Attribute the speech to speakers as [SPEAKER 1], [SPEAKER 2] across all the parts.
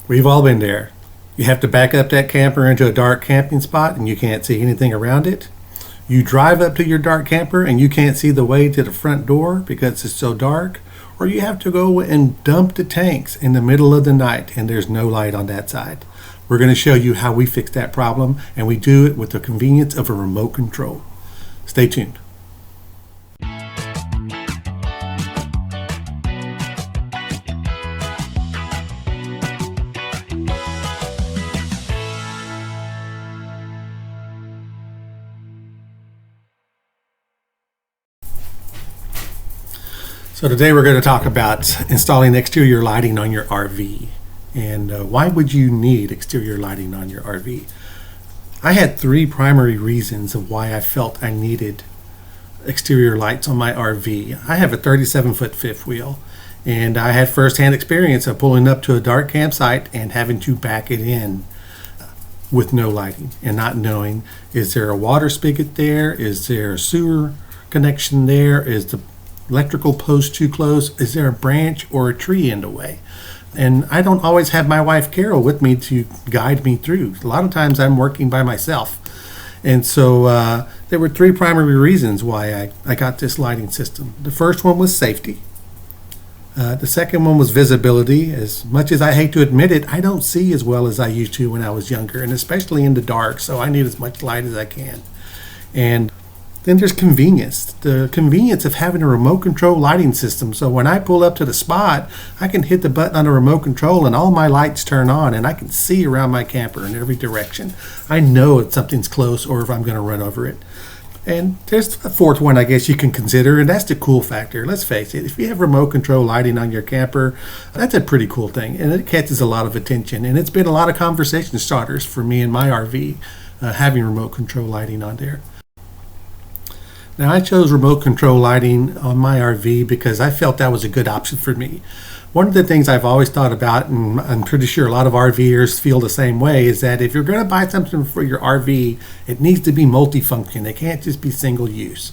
[SPEAKER 1] We've all been there. You have to back up that camper into a dark camping spot and you can't see anything around it. You drive up to your dark camper and you can't see the way to the front door because it's so dark. Or you have to go and dump the tanks in the middle of the night and there's no light on that side. We're going to show you how we fix that problem, and we do it with the convenience of a remote control. Stay tuned. So today we're going to talk about installing exterior lighting on your RV. And why would you need exterior lighting on your RV? I had three primary reasons of why I felt I needed exterior lights on my RV. I have a 37-foot fifth wheel, and I had firsthand experience of pulling up to a dark campsite and having to back it in with no lighting and not knowing, is there a water spigot there? Is there a sewer connection there? Is the electrical post too close? Is there a branch or a tree in the way? And I don't always have my wife Carol with me to guide me through. A lot of times I'm working by myself. And so there were three primary reasons why I got this lighting system. The first one was safety. The second one was visibility. As much as I hate to admit it, I don't see as well as I used to when I was younger, and especially in the dark, so I need as much light as I can. And then there's convenience. The convenience of having a remote control lighting system. So when I pull up to the spot, I can hit the button on the remote control and all my lights turn on and I can see around my camper in every direction. I know if something's close or if I'm going to run over it. And there's a fourth one I guess you can consider, and that's the cool factor. Let's face it, if you have remote control lighting on your camper, that's a pretty cool thing, and it catches a lot of attention. And it's been a lot of conversation starters for me and my RV, having remote control lighting on there. Now, I chose remote control lighting on my RV because I felt that was a good option for me. One of the things I've always thought about, and I'm pretty sure a lot of RVers feel the same way, is that if you're going to buy something for your RV, it needs to be multifunction. It can't just be single use.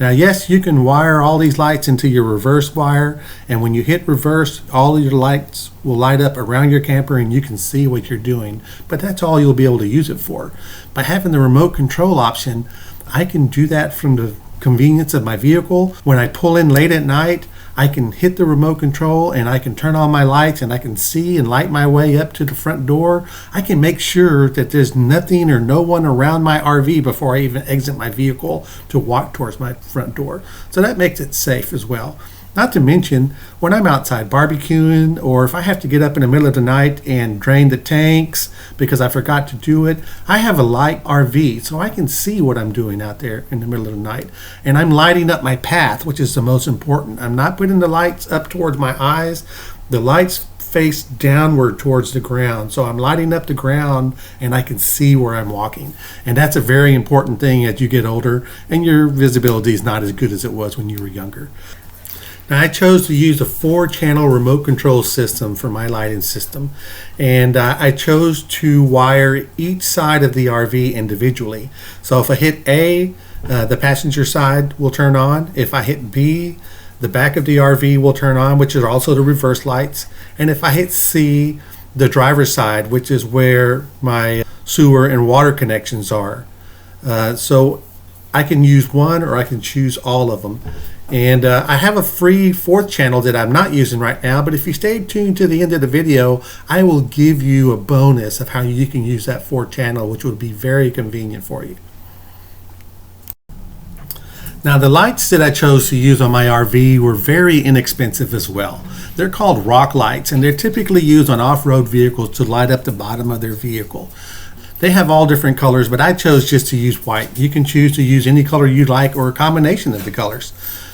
[SPEAKER 1] Now, yes, you can wire all these lights into your reverse wire, and when you hit reverse, all of your lights will light up around your camper and you can see what you're doing, but that's all you'll be able to use it for. By having the remote control option, I can do that from the convenience of my vehicle. When I pull in late at night, I can hit the remote control and I can turn on my lights and I can see and light my way up to the front door. I can make sure that there's nothing or no one around my RV before I even exit my vehicle to walk towards my front door. So that makes it safe as well. Not to mention, when I'm outside barbecuing, or if I have to get up in the middle of the night and drain the tanks because I forgot to do it, I have a light RV, so I can see what I'm doing out there in the middle of the night. And I'm lighting up my path, which is the most important. I'm not putting the lights up towards my eyes. The lights face downward towards the ground, so I'm lighting up the ground and I can see where I'm walking. And that's a very important thing as you get older and your visibility is not as good as it was when you were younger. Now, I chose to use a 4-channel remote control system for my lighting system, and I chose to wire each side of the RV individually. So if I hit A, the passenger side will turn on. If I hit B, the back of the RV will turn on, which is also the reverse lights. And if I hit C, the driver's side, which is where my sewer and water connections are. So I can use one or I can choose all of them. And I have a free 4th channel that I'm not using right now, but if you stay tuned to the end of the video, I will give you a bonus of how you can use that 4th channel, which would be very convenient for you. Now, the lights that I chose to use on my RV were very inexpensive as well. They're called rock lights, and they're typically used on off-road vehicles to light up the bottom of their vehicle. They have all different colors, but I chose just to use white. You can choose to use any color you like or a combination of the colors.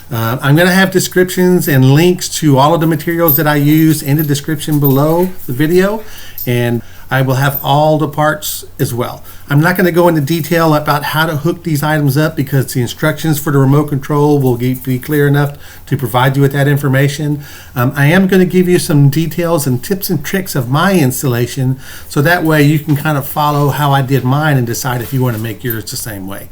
[SPEAKER 1] I'm going to have descriptions and links to all of the materials that I use in the description below the video, and I will have all the parts as well. I'm not going to go into detail about how to hook these items up because the instructions for the remote control will be clear enough to provide you with that information. I am going to give you some details and tips and tricks of my installation, so that way you can kind of follow how I did mine and decide if you want to make yours the same way.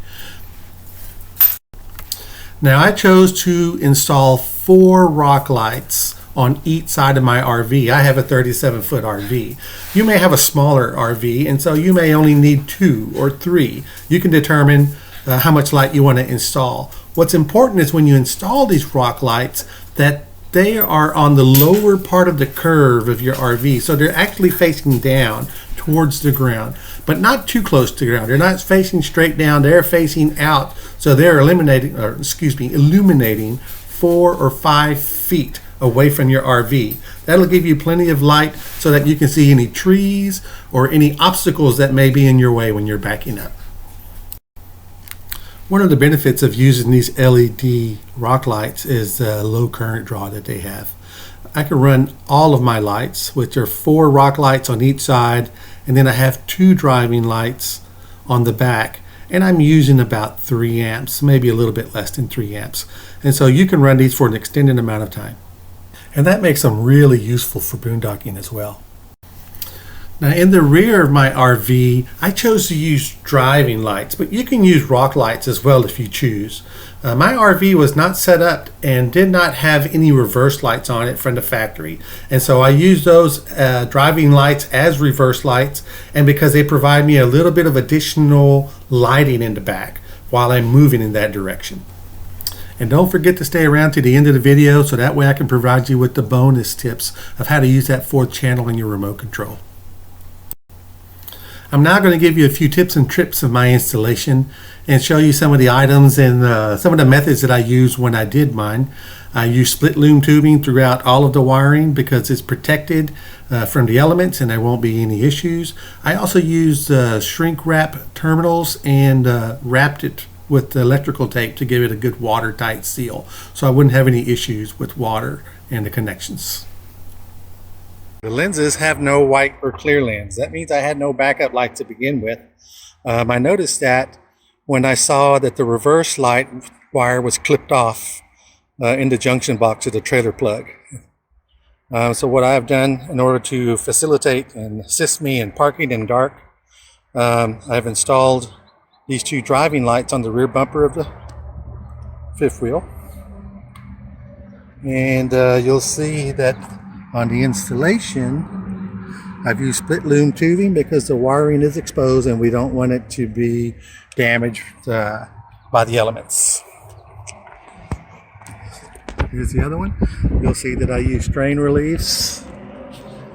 [SPEAKER 1] Now, I chose to install 4 rock lights on each side of my RV. I have a 37-foot RV. You may have a smaller RV, and so you may only need 2 or 3. You can determine how much light you want to install. What's important is when you install these rock lights that they are on the lower part of the curve of your RV. So they're actually facing down towards the ground, but not too close to the ground. They're not facing straight down, they're facing out. So they're illuminating 4 or 5 feet away from your RV. That'll give you plenty of light so that you can see any trees or any obstacles that may be in your way when you're backing up. One of the benefits of using these LED rock lights is the low current draw that they have. I can run all of my lights, which are 4 rock lights on each side, and then I have 2 driving lights on the back, and I'm using about 3 amps, maybe a little bit less than 3 amps. And so you can run these for an extended amount of time. And that makes them really useful for boondocking as well. Now in the rear of my RV, I chose to use driving lights, but you can use rock lights as well if you choose. My RV was not set up and did not have any reverse lights on it from the factory. And so I used those driving lights as reverse lights, and because they provide me a little bit of additional lighting in the back while I'm moving in that direction. And don't forget to stay around to the end of the video so that way I can provide you with the bonus tips of how to use that 4th channel in your remote control. I'm now going to give you a few tips and tricks of my installation and show you some of the items and some of the methods that I used when I did mine. I used split loom tubing throughout all of the wiring because it's protected from the elements and there won't be any issues. I also used shrink wrap terminals and wrapped it with the electrical tape to give it a good watertight seal so I wouldn't have any issues with water and the connections. The lenses have no white or clear lens. That means I had no backup light to begin with. I noticed that when I saw that the reverse light wire was clipped off in the junction box of the trailer plug. So what I've done in order to facilitate and assist me in parking in dark, I've installed these 2 driving lights on the rear bumper of the 5th wheel. And you'll see that on the installation, I've used split loom tubing because the wiring is exposed and we don't want it to be damaged by the elements. Here's the other one. You'll see that I use strain reliefs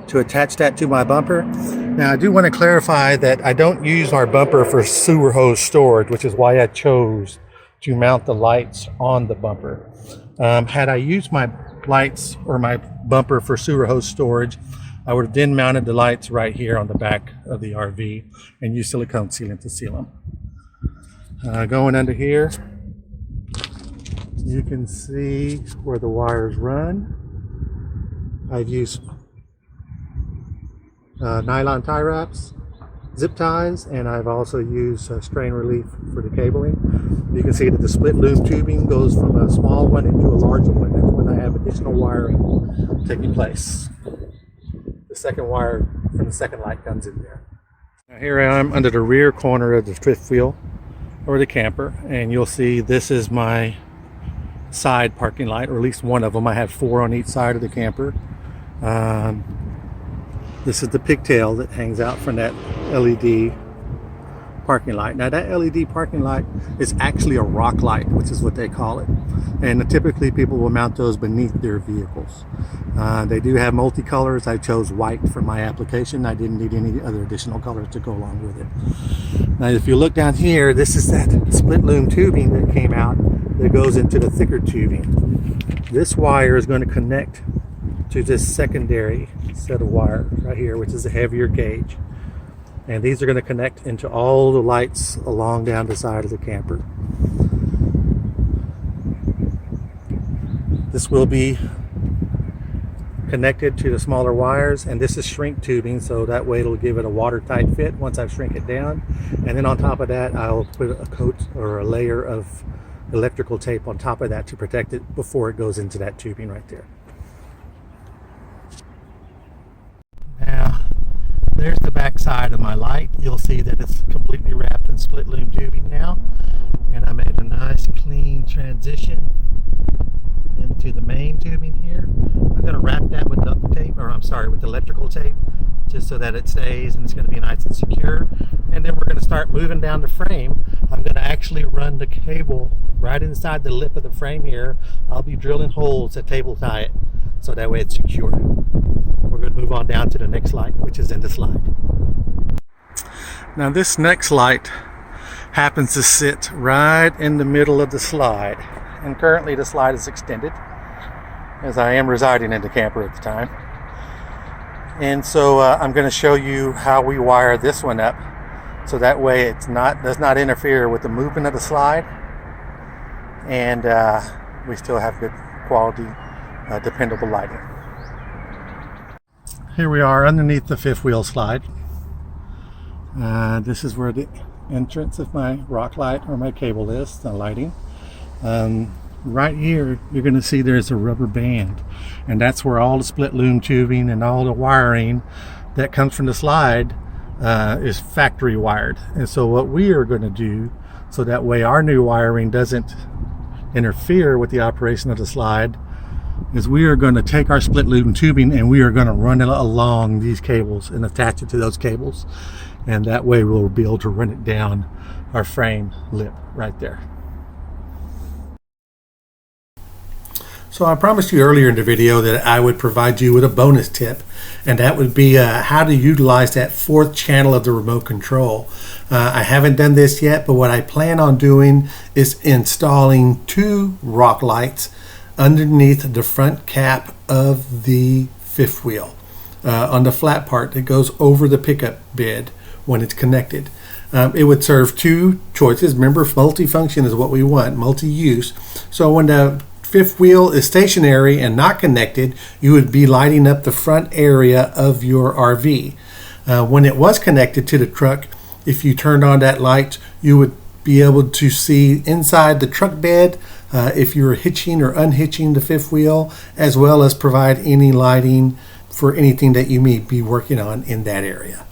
[SPEAKER 1] to attach that to my bumper. Now I do want to clarify that I don't use our bumper for sewer hose storage, which is why I chose to mount the lights on the bumper. Had I used my lights or my bumper for sewer hose storage, I would have then mounted the lights right here on the back of the RV and used silicone sealant to seal them. Going under here, you can see where the wires run. I've used nylon tie wraps, zip ties, and I've also used strain relief for the cabling. You can see that the split loom tubing goes from a small one into a larger one. That's when I have additional wiring taking place. The second wire from the second light comes in there. Now here I am under the rear corner of the 5th wheel or the camper, and you'll see this is my side parking light, or at least one of them. I have 4 on each side of the camper. This is the pigtail that hangs out from that LED parking light. Now that LED parking light is actually a rock light, which is what they call it. And typically people will mount those beneath their vehicles. They do have multicolors. I chose white for my application. I didn't need any other additional colors to go along with it. Now if you look down here, this is that split loom tubing that came out that goes into the thicker tubing. This wire is going to connect to this secondary set of wire right here, which is a heavier gauge. And these are going to connect into all the lights along down the side of the camper. This will be connected to the smaller wires, and this is shrink tubing, so that way it'll give it a watertight fit once I shrink it down. And then on top of that, I'll put a coat or a layer of electrical tape on top of that to protect it before it goes into that tubing right there. Now, there's the back side of my light. You'll see that it's completely wrapped in split loom tubing now. And I made a nice clean transition into to the main tubing here. I'm going to wrap that with duct tape, or I'm sorry, with electrical tape, just so that it stays and it's going to be nice and secure. And then we're going to start moving down the frame. I'm going to actually run the cable right inside the lip of the frame here. I'll be drilling holes to table tie it, so that way it's secure. We're going to move on down to the next light, which is in the slide. Now this next light happens to sit right in the middle of the slide, and currently the slide is extended, as I am residing in the camper at the time. And so I'm going to show you how we wire this one up, so that way it does not interfere with the movement of the slide, and we still have good quality, dependable lighting. Here we are underneath the fifth wheel slide. This is where the entrance of my rock light or my cable is, the lighting. Right here you're going to see there's a rubber band, and that's where all the split loom tubing and all the wiring that comes from the slide is factory wired. And so what we are going to do, so that way our new wiring doesn't interfere with the operation of the slide, is we are going to take our split loom tubing and we are going to run it along these cables and attach it to those cables, and that way we'll be able to run it down our frame lip right there. So I promised you earlier in the video that I would provide you with a bonus tip, and that would be how to utilize that fourth channel of the remote control. I haven't done this yet, but what I plan on doing is installing 2 rock lights underneath the front cap of the fifth wheel on the flat part that goes over the pickup bed when it's connected. It would serve 2 choices. Remember, multifunction is what we want, multi-use. So when the fifth wheel is stationary and not connected, you would be lighting up the front area of your RV. When it was connected to the truck, if you turned on that light, you would be able to see inside the truck bed if you're hitching or unhitching the fifth wheel, as well as provide any lighting for anything that you may be working on in that area.